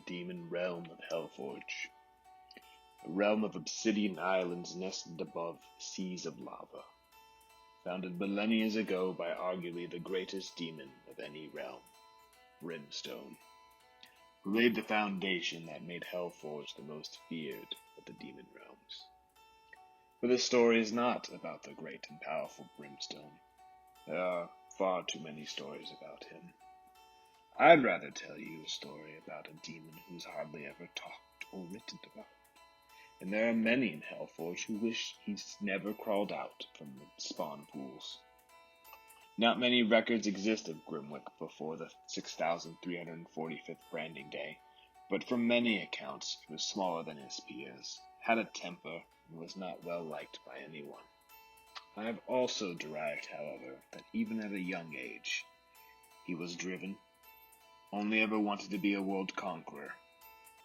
demon realm of Hellforge, a realm of obsidian islands nested above seas of lava, founded millennia ago by arguably the greatest demon of any realm, Brimstone, who laid the foundation that made Hellforge the most feared of the demon realms. But this story is not about the great and powerful Brimstone. There are far too many stories about him. I'd rather tell you a story about a demon who's hardly ever talked or written about. And there are many in Hellforge who wish he's never crawled out from the spawn pools. Not many records exist of Grimwick before the 6,345th branding day, but from many accounts he was smaller than his peers, had a temper, and was not well liked by anyone. I have also derived, however, that even at a young age, he was driven, only ever wanted to be a world conqueror,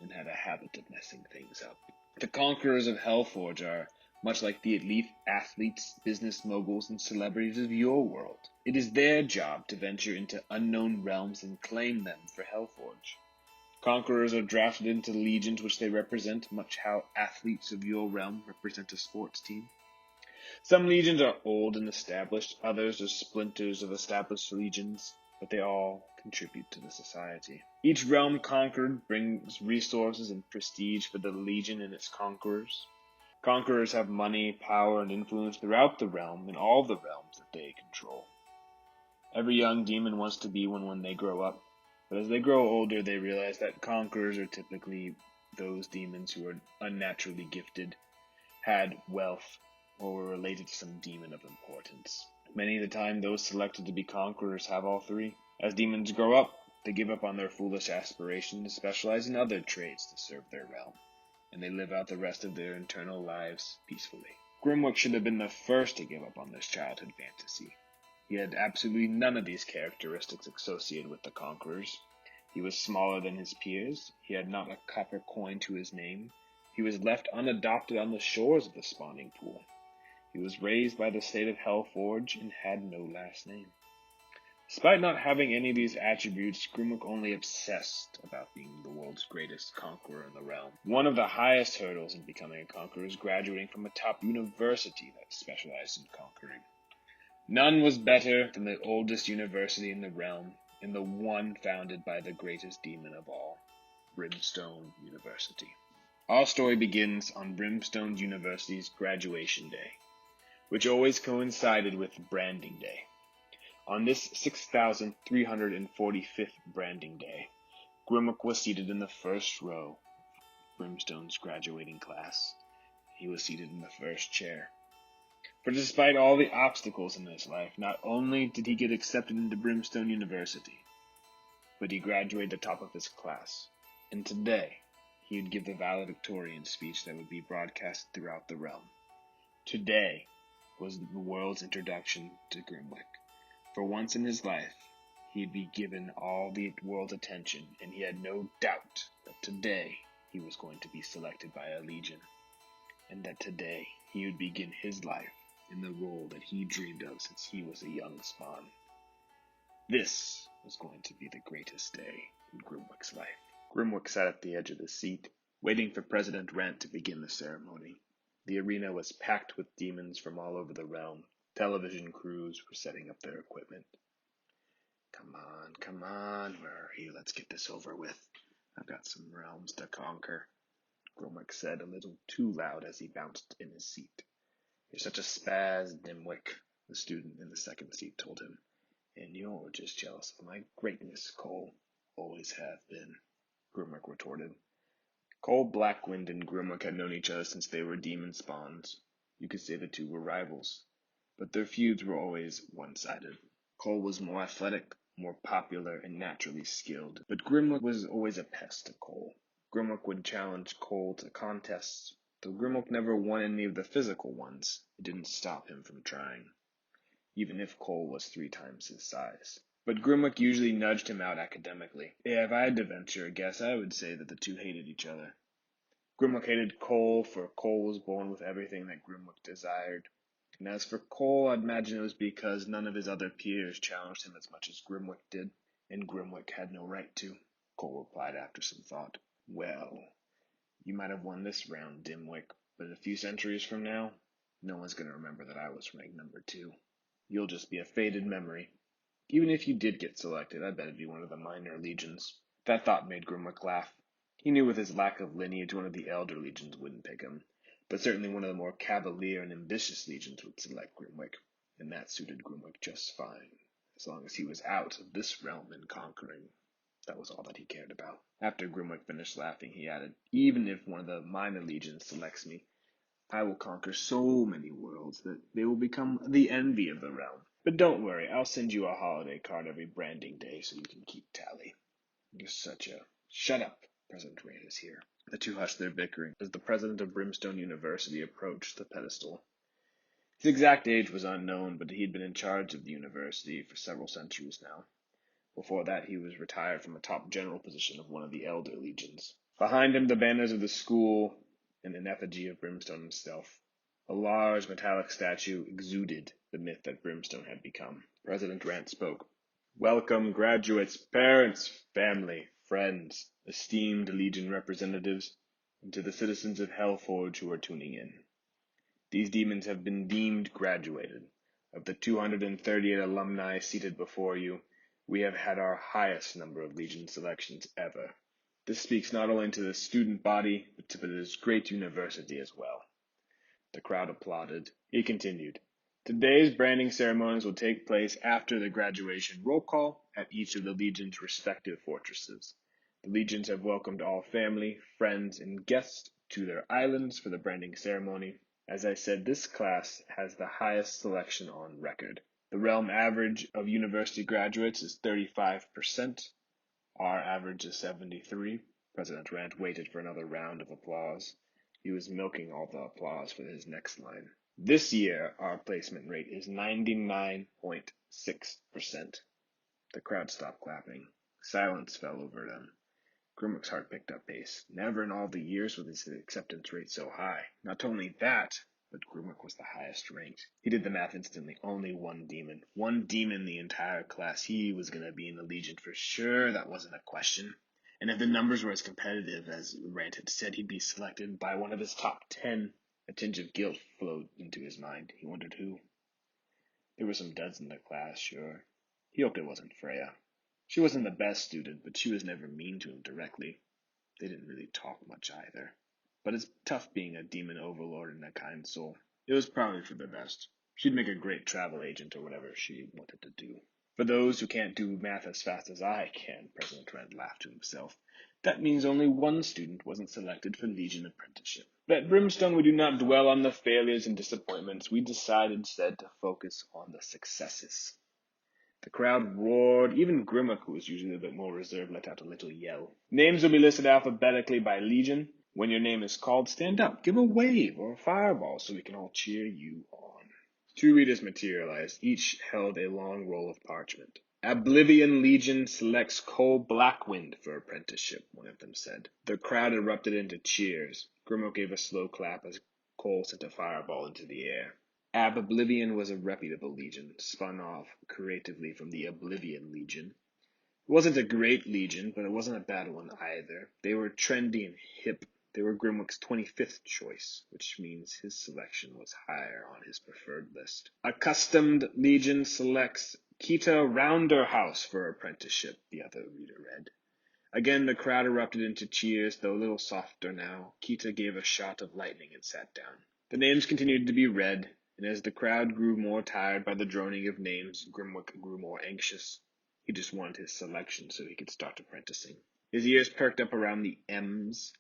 and had a habit of messing things up. The conquerors of Hellforge are much like the elite athletes, business moguls, and celebrities of your world. It is their job to venture into unknown realms and claim them for Hellforge. Conquerors are drafted into legions which they represent, much how athletes of your realm represent a sports team. Some legions are old and established, others are splinters of established legions, but they all contribute to the society. Each realm conquered brings resources and prestige for the legion and its conquerors. Conquerors have money, power, and influence throughout the realm and all the realms that they control. Every young demon wants to be one when they grow up, but as they grow older, they realize that conquerors are typically those demons who are unnaturally gifted, had wealth, or were related to some demon of importance. Many of the time, those selected to be conquerors have all three. As demons grow up, they give up on their foolish aspirations to specialize in other trades to serve their realm, and they live out the rest of their internal lives peacefully. Grimwick should have been the first to give up on this childhood fantasy. He had absolutely none of these characteristics associated with the conquerors. He was smaller than his peers. He had not a copper coin to his name. He was left unadopted on the shores of the spawning pool. He was raised by the state of Hellforge and had no last name. Despite not having any of these attributes, Grimwick only obsessed about being the world's greatest conqueror in the realm. One of the highest hurdles in becoming a conqueror is graduating from a top university that specialized in conquering. None was better than the oldest university in the realm, and the one founded by the greatest demon of all, Brimstone University. Our story begins on Brimstone University's graduation day, which always coincided with Branding Day. On this 6,345th Branding Day, Grimwick was seated in the first row of Brimstone's graduating class. He was seated in the first chair. For despite all the obstacles in his life, not only did he get accepted into Brimstone University, but he graduated the top of his class. And today, he would give the valedictorian speech that would be broadcast throughout the realm. Today was the world's introduction to Grimwick. For once in his life, he'd be given all the world's attention, and he had no doubt that today he was going to be selected by a legion, and that today he would begin his life in the role that he dreamed of since he was a young spawn. This was going to be the greatest day in Grimwick's life. Grimwick sat at the edge of the seat, waiting for President Rant to begin the ceremony. The arena was packed with demons from all over the realm. Television crews were setting up their equipment. Come on, where are you? Let's get this over with. I've got some realms to conquer, Grimwick said a little too loud as he bounced in his seat. You're such a spaz, Dimwick, the student in the second seat told him. And you're just jealous of my greatness, Cole. Always have been, Grimwick retorted. Cole, Blackwind, and Grimwick had known each other since they were demon spawns. You could say the two were rivals, but their feuds were always one-sided. Cole was more athletic, more popular, and naturally skilled, but Grimwick was always a pest to Cole. Grimwick would challenge Cole to contests. Though Grimwick never won any of the physical ones, it didn't stop him from trying, even if Cole was 3 times his size. But Grimwick usually nudged him out academically. Yeah, if I had to venture a guess, I would say that the two hated each other. Grimwick hated Cole, for Cole was born with everything that Grimwick desired. And as for Cole, I'd imagine it was because none of his other peers challenged him as much as Grimwick did, and Grimwick had no right to, Cole replied after some thought. Well, you might have won this round, Dimwick, but a few centuries from now, no one's going to remember that I was ranked number 2. You'll just be a faded memory. Even if you did get selected, I bet it'd be one of the minor legions. That thought made Grimwick laugh. He knew with his lack of lineage one of the elder legions wouldn't pick him, but certainly one of the more cavalier and ambitious legions would select Grimwick, and that suited Grimwick just fine, as long as he was out of this realm and conquering. That was all that he cared about. After Grimwick finished laughing, he added, "Even if one of the minor legions selects me, I will conquer so many worlds that they will become the envy of the realm. But don't worry, I'll send you a holiday card every branding day so you can keep tally." You're such a... Shut up. President Rand is here. The two hushed their bickering as the president of Brimstone University approached the pedestal. His exact age was unknown, but he'd been in charge of the university for several centuries now. Before that, he was retired from a top general position of one of the elder legions. Behind him, the banners of the school and an effigy of Brimstone himself. A large metallic statue exuded the myth that Brimstone had become. President Rant spoke. "Welcome, graduates, parents, family, friends, esteemed Legion representatives, and to the citizens of Hellforge who are tuning in. These demons have been deemed graduated. Of the 238 alumni seated before you, we have had our highest number of Legion selections ever. This speaks not only to the student body, but to this great university as well." The crowd applauded. He continued, "Today's branding ceremonies will take place after the graduation roll call at each of the Legion's respective fortresses. The Legions have welcomed all family, friends, and guests to their islands for the branding ceremony. As I said, this class has the highest selection on record. The realm average of university graduates is 35%. Our average is 73. President Rand waited for another round of applause. He was milking all the applause for his next line. "This year, our placement rate is 99.6%. The crowd stopped clapping. Silence fell over them. Grimwick's heart picked up pace. Never in all the years was his acceptance rate so high. Not only that, but Grimwick was the highest ranked. He did the math instantly. Only one demon. One demon the entire class. He was going to be in the Legion for sure. That wasn't a question. And if the numbers were as competitive as Rand had said, he'd be selected by one of his top 10. A tinge of guilt flowed into his mind. He wondered who. There were some duds in the class, sure. He hoped it wasn't Freya. She wasn't the best student, but she was never mean to him directly. They didn't really talk much either. But it's tough being a demon overlord and a kind soul. It was probably for the best. She'd make a great travel agent or whatever she wanted to do. For those who can't do math as fast as I can, President Rand laughed to himself. That means only one student wasn't selected for Legion apprenticeship. But at Brimstone, we do not dwell on the failures and disappointments. We decide instead to focus on the successes. The crowd roared. Even Grimwick, who was usually a bit more reserved, let out a little yell. Names will be listed alphabetically by Legion. When your name is called, stand up, give a wave or a fireball so we can all cheer you on. Two readers materialized. Each held a long roll of parchment. "Oblivion Legion selects Cole Blackwind for apprenticeship," one of them said. The crowd erupted into cheers. Grimwick gave a slow clap as Cole sent a fireball into the air. Oblivion was a reputable legion, spun off creatively from the Oblivion Legion. It wasn't a great legion, but it wasn't a bad one either. They were trendy and hip. They were Grimwick's 25th choice, which means his selection was higher on his preferred list. "Accustomed Legion selects Kita Rounderhouse for apprenticeship," the other reader read. Again, the crowd erupted into cheers, though a little softer now. Kita gave a shot of lightning and sat down. The names continued to be read, and as the crowd grew more tired by the droning of names, Grimwick grew more anxious. He just wanted his selection so he could start apprenticing. His ears perked up around the M's.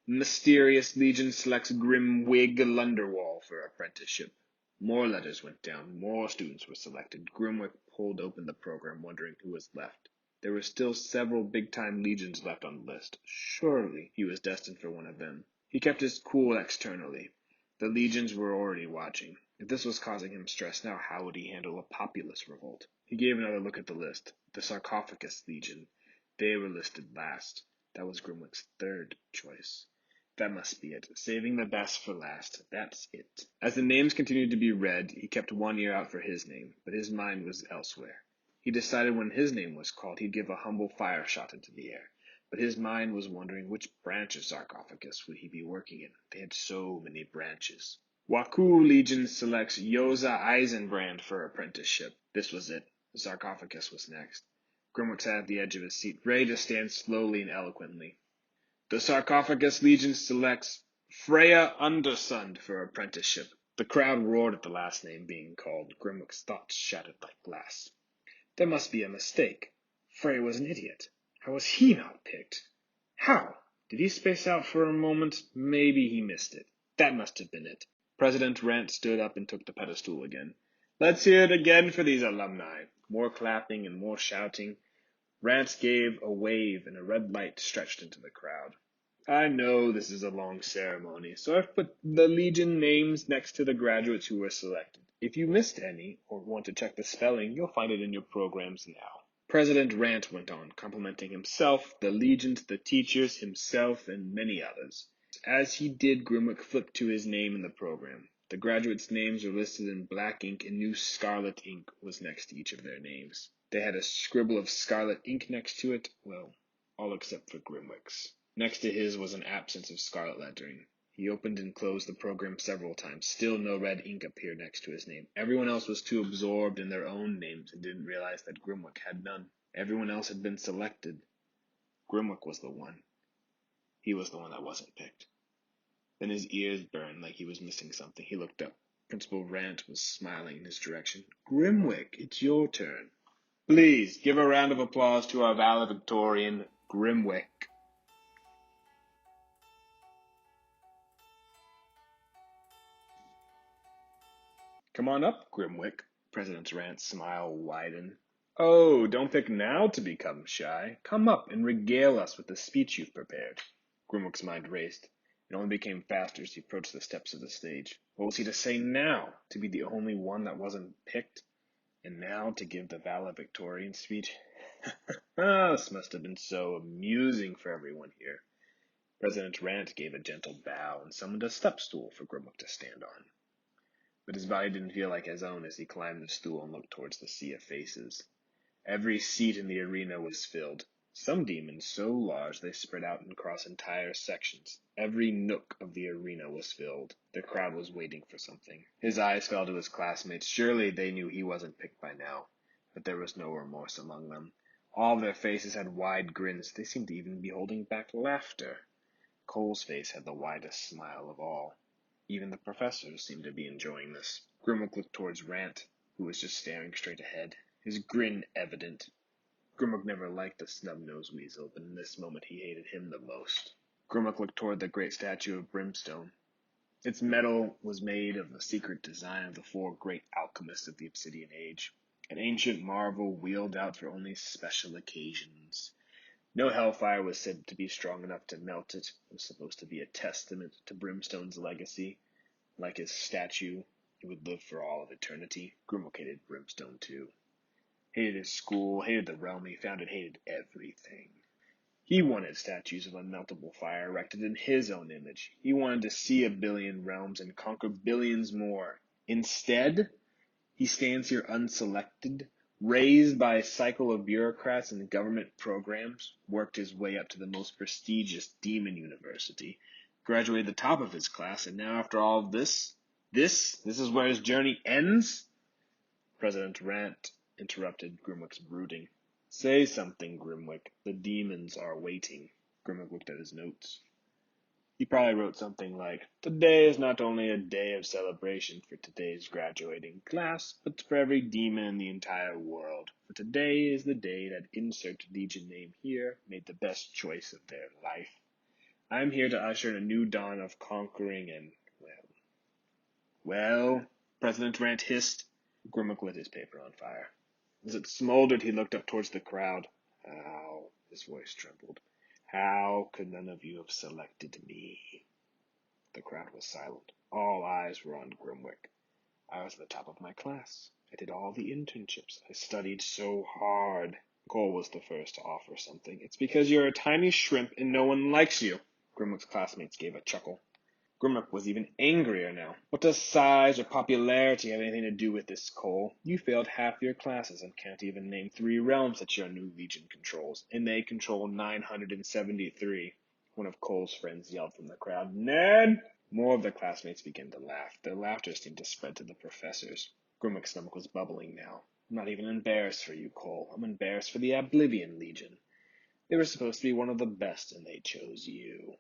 "Mysterious Legion selects Grimwig Lunderwall for apprenticeship." More letters went down. More students were selected. Grimwick pulled open the program, wondering who was left. There were still several big-time legions left on the list. Surely he was destined for one of them. He kept his cool externally. The legions were already watching. If this was causing him stress now, how would he handle a populist revolt? He gave another look at the list. The Sarcophagus Legion. They were listed last. That was Grimwick's third choice. That must be it. Saving the best for last. That's it. As the names continued to be read, he kept one ear out for his name, but his mind was elsewhere. He decided when his name was called, he'd give a humble fire shot into the air. but his mind was wondering which branch of sarcophagus would he be working in. They had so many branches. Waku Legion selects Yoza Eisenbrand for apprenticeship. This was it. The sarcophagus was next. Grimwick sat at the edge of his seat, ready to stand slowly and eloquently. The Sarcophagus Legion selects Freya Undersund for apprenticeship. The crowd roared at the last name being called. Grimwick's thoughts shattered like glass. There must be a mistake. Freya was an idiot. How was he not picked? How? Did he space out for a moment? Maybe he missed it. That must have been it. President Rant stood up and took the pedestal again. Let's hear it again for these alumni. More clapping and more shouting. Rance gave a wave and a red light stretched into the crowd. I know this is a long ceremony, so I've put the Legion names next to the graduates who were selected. If you missed any, or want to check the spelling, you'll find it in your programs now. President Rant went on, complimenting himself, the Legions, the teachers, himself, and many others. As he did, Grimwick flipped to his name in the program. The graduates' names were listed in black ink, and new scarlet ink was next to each of their names. They had a scribble of scarlet ink next to it, well, all except for Grimwick's. Next to his was an absence of scarlet lettering. He opened and closed the program several times. Still no red ink appeared next to his name. Everyone else was too absorbed in their own names and didn't realize that Grimwick had none. Everyone else had been selected. Grimwick was the one. He was the one that wasn't picked. Then his ears burned like he was missing something. He looked up. Principal Rant was smiling in his direction. Grimwick, it's your turn. Please, give a round of applause to our valedictorian, Grimwick. Come on up, Grimwick. President Rant's smile widened. Oh, don't pick now to become shy. Come up and regale us with the speech you've prepared. Grimwick's mind raced. It only became faster as he approached the steps of the stage. What was he to say now? To be the only one that wasn't picked? And now to give the valedictorian speech? This must have been so amusing for everyone here. President Rant gave a gentle bow and summoned a step stool for Grimwick to stand on. But his body didn't feel like his own as he climbed the stool and looked towards the sea of faces. Every seat in the arena was filled. Some demons so large they spread out across entire sections. Every nook of the arena was filled. The crowd was waiting for something. His eyes fell to his classmates. Surely they knew he wasn't picked by now. But there was no remorse among them. All of their faces had wide grins. They seemed to even be holding back laughter. Cole's face had the widest smile of all. Even the professors seemed to be enjoying this. Grimwick looked towards Rant, who was just staring straight ahead, his grin evident. Grimwick never liked the snub-nosed weasel, but in this moment he hated him the most. Grimwick looked toward the great statue of Brimstone. Its metal was made of the secret design of the four great alchemists of the Obsidian Age, an ancient marvel wheeled out for only special occasions. No hellfire was said to be strong enough to melt it. It was supposed to be a testament to Brimstone's legacy. Like his statue, it would live for all of eternity. Grimwick hated Brimstone too. Hated his school, hated the realm he founded, hated everything. He wanted statues of unmeltable fire erected in his own image. He wanted to see a billion realms and conquer billions more. Instead, he stands here unselected, raised by a cycle of bureaucrats and government programs, worked his way up to the most prestigious demon university, graduated the top of his class, and now after all of this is where his journey ends? President Rant interrupted Grimwick's brooding. Say something, Grimwick. The demons are waiting. Grimwick looked at his notes. He probably wrote something like, Today is not only a day of celebration for today's graduating class, but for every demon in the entire world. For today is the day that insert Legion name here made the best choice of their life. I'm here to usher in a new dawn of conquering and, well, President Rant hissed. Grimwick lit his paper on fire. As it smoldered, he looked up towards the crowd. How? His voice trembled. How could none of you have selected me? The crowd was silent. All eyes were on Grimwick. I was at the top of my class. I did all the internships. I studied so hard. Cole was the first to offer something. It's because you're a tiny shrimp and no one likes you. Grimwick's classmates gave a chuckle. Grimwick was even angrier now. What does size or popularity have anything to do with this, Cole? You failed half your classes and can't even name 3 realms that your new legion controls, and they control 973. One of Cole's friends yelled from the crowd, Ned! More of the classmates began to laugh. Their laughter seemed to spread to the professors. Grimwick's stomach was bubbling now. I'm not even embarrassed for you, Cole. I'm embarrassed for the Oblivion Legion. They were supposed to be one of the best, and they chose you.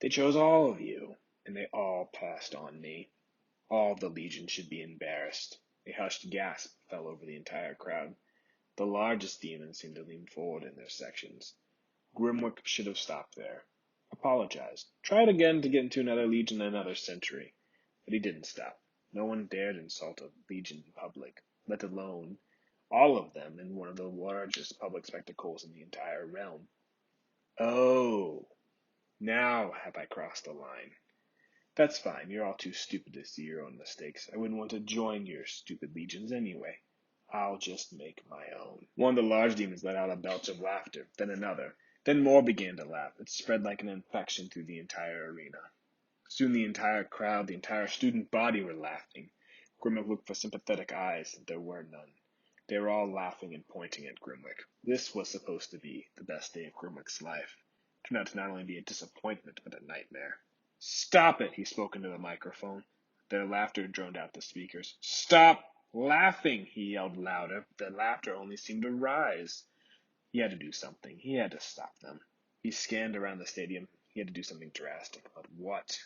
They chose all of you, and they all passed on me. All of the Legion should be embarrassed. A hushed gasp fell over the entire crowd. The largest demons seemed to lean forward in their sections. Grimwick should have stopped there. Apologized. Tried again to get into another Legion in another century. But he didn't stop. No one dared insult a Legion in public, let alone all of them in one of the largest public spectacles in the entire realm. Oh, now have I crossed the line. That's fine, you're all too stupid to see your own mistakes. I wouldn't want to join your stupid legions anyway. I'll just make my own. One of the large demons let out a belch of laughter, then another. Then more began to laugh. It spread like an infection through the entire arena. Soon the entire crowd, the entire student body were laughing. Grimwick looked for sympathetic eyes, and there were none. They were all laughing and pointing at Grimwick. This was supposed to be the best day of Grimwick's life. It turned out to not only be a disappointment, but a nightmare. Stop it, he spoke into the microphone. Their laughter droned out the speakers. Stop laughing, he yelled louder. The laughter only seemed to rise. He had to do something. He had to stop them. He scanned around the stadium. He had to do something drastic. But what?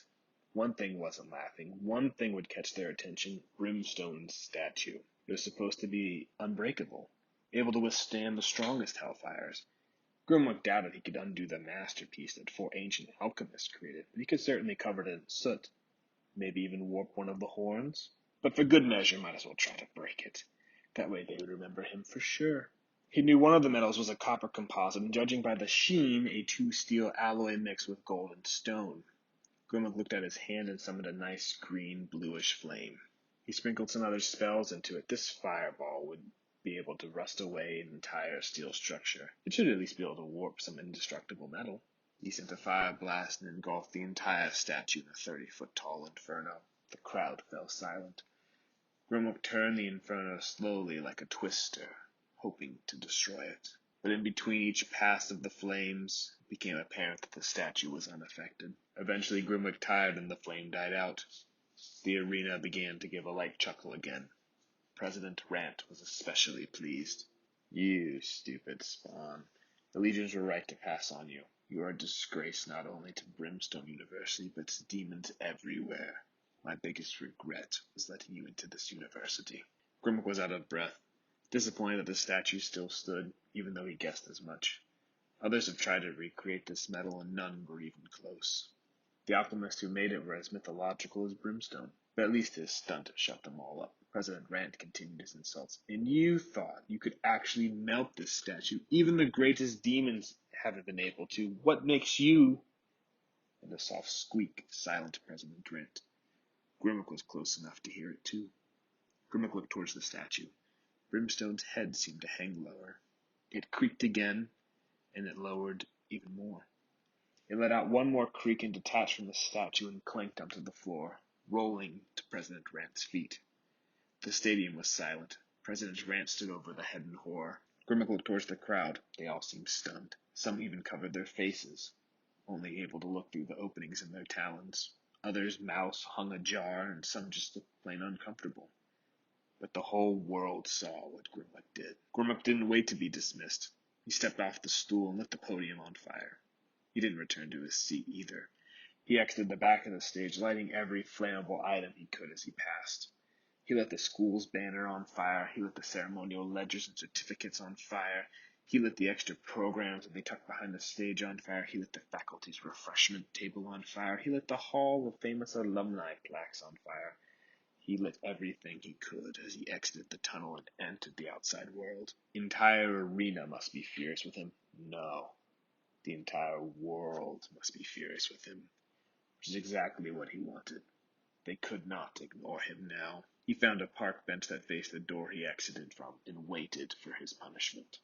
One thing wasn't laughing. One thing would catch their attention. Brimstone's statue. It was supposed to be unbreakable, able to withstand the strongest hellfires. Grimwick doubted he could undo the masterpiece that 4 ancient alchemists created, but he could certainly cover it in soot. Maybe even warp one of the horns. But for good measure, might as well try to break it. That way they would remember him for sure. He knew one of the metals was a copper composite, and judging by the sheen, a 2-steel alloy mixed with gold and stone. Grimwick looked at his hand and summoned a nice green, bluish flame. He sprinkled some other spells into it. This fireball would be able to rust away an entire steel structure. It should at least be able to warp some indestructible metal. He sent a fire blast and engulfed the entire statue in a 30-foot-tall inferno. The crowd fell silent. Grimwick turned the inferno slowly like a twister, hoping to destroy it. But in between each pass of the flames, it became apparent that the statue was unaffected. Eventually Grimwick tired and the flame died out. The arena began to give a light chuckle again. President Rant was especially pleased. You stupid spawn. The legions were right to pass on you. You are a disgrace not only to Brimstone University, but to demons everywhere. My biggest regret was letting you into this university. Grimwick was out of breath, disappointed that the statue still stood, even though he guessed as much. Others have tried to recreate this metal, and none were even close. The alchemists who made it were as mythological as Brimstone, but at least his stunt shut them all up. President Rant continued his insults. And you thought you could actually melt this statue? Even the greatest demons haven't been able to. What makes you? And a soft squeak silenced President Rant. Grimwick was close enough to hear it too. Grimwick looked towards the statue. Brimstone's head seemed to hang lower. It creaked again, and it lowered even more. It let out one more creak and detached from the statue and clanked onto the floor, rolling to President Rant's feet. The stadium was silent. President Rant stood over the head in horror. Grimwick looked towards the crowd. They all seemed stunned. Some even covered their faces, only able to look through the openings in their talons. Others' mouths hung ajar, and some just looked plain uncomfortable. But the whole world saw what Grimwick did. Grimwick didn't wait to be dismissed. He stepped off the stool and lit the podium on fire. He didn't return to his seat either. He exited the back of the stage, lighting every flammable item he could as he passed. He lit the school's banner on fire. He lit the ceremonial ledgers and certificates on fire. He lit the extra programs that they tucked behind the stage on fire. He lit the faculty's refreshment table on fire. He lit the Hall of Famous Alumni plaques on fire. He lit everything he could as he exited the tunnel and entered the outside world. The entire arena must be furious with him. No. The entire world must be furious with him, which is exactly what he wanted. They could not ignore him now. He found a park bench that faced the door he exited from and waited for his punishment.